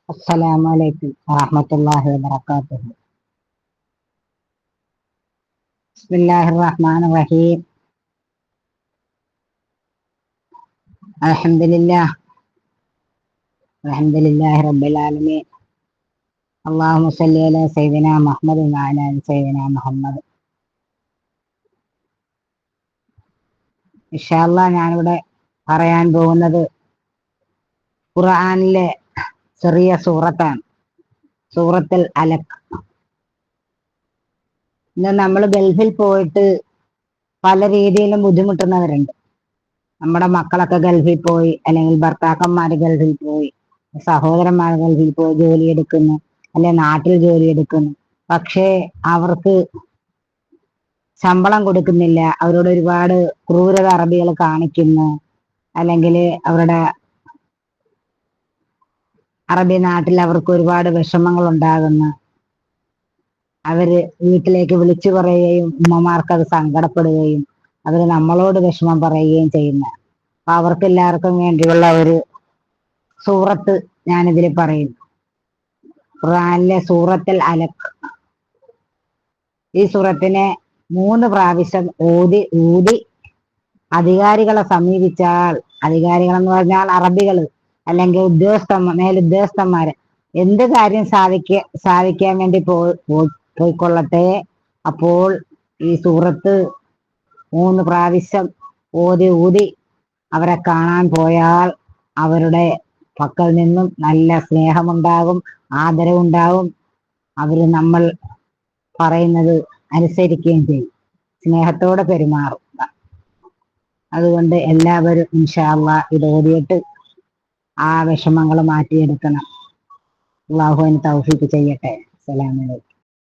السلام عليكم ورحمة الله وبركاته. بسم الله الرحمن الرحيم. الحمد لله الحمد لله رب العالمين. اللهم صل على سيدنا محمد وعلى آل سيدنا محمد. ഇൻഷാ അല്ലാഹ് ഞാനിവിടെ പറയാൻ പോകുന്നത് ഖുർആനിലെ ചെറിയ സൂറത്താണ്, സൂറത്തുൽ അലഖ്. ഇന്ന് നമ്മൾ ഗൾഫിൽ പോയിട്ട് പല രീതിയിലും ബുദ്ധിമുട്ടുന്നവരുണ്ട്. നമ്മുടെ മക്കളൊക്കെ ഗൾഫിൽ പോയി, അല്ലെങ്കിൽ ഭർത്താക്കന്മാര് ഗൾഫിൽ പോയി, സഹോദരന്മാർ ഗൾഫിൽ പോയി ജോലിയെടുക്കുന്നു, അല്ലെ നാട്ടിൽ ജോലിയെടുക്കുന്നു. പക്ഷേ അവർക്ക് ശമ്പളം കൊടുക്കുന്നില്ല. അവരോട് ഒരുപാട് ക്രൂരത അറബികൾ കാണിക്കുന്നു. അല്ലെങ്കിൽ അവരുടെ അറബി നാട്ടിൽ അവർക്ക് ഒരുപാട് വിഷമങ്ങൾ ഉണ്ടാകുന്നു. അവര് വീട്ടിലേക്ക് വിളിച്ചു പറയുകയും ഉമ്മമാർക്ക് അത് സങ്കടപ്പെടുകയും അവര് നമ്മളോട് വിഷമം പറയുകയും ചെയ്യുന്ന, അപ്പൊ അവർക്ക് എല്ലാവർക്കും വേണ്ടിയുള്ള ഒരു സൂറത്ത് ഞാനിതിൽ പറയുന്നു. ഖുർആനിലെ സൂറത്തുൽ അലഖ്. ഈ സൂറത്തിനെ 3 പ്രാവശ്യം ഊതി ഊതി അധികാരികളെ സമീപിച്ചാൽ, അധികാരികൾ എന്ന് പറഞ്ഞാൽ അറബികള് അല്ലെങ്കിൽ മേലുദ്യോഗസ്ഥന്മാര്, എന്ത് കാര്യം സാധിക്കാൻ വേണ്ടി പോയിക്കൊള്ളട്ടെ, അപ്പോൾ ഈ സൂറത്ത് 3 പ്രാവശ്യം ഊതി ഊതി അവരെ കാണാൻ പോയാൽ അവരുടെ പക്കൽ നിന്നും നല്ല സ്നേഹമുണ്ടാകും, ആദരവുണ്ടാകും. അവര് നമ്മൾ പറയുന്നത് അനുസരിക്കുകയും ചെയ്യും, സ്നേഹത്തോടെ പെരുമാറും. അതുകൊണ്ട് എല്ലാവരും ഇൻഷാ അല്ലാഹ് ഇത് ഓതിയിട്ട് ആ വിഷമങ്ങൾ മാറ്റിയെടുക്കണം. അല്ലാഹു അതിന് തൗഫീഖ് ചെയ്യട്ടെ. അസ്സലാമു അലൈക്കും.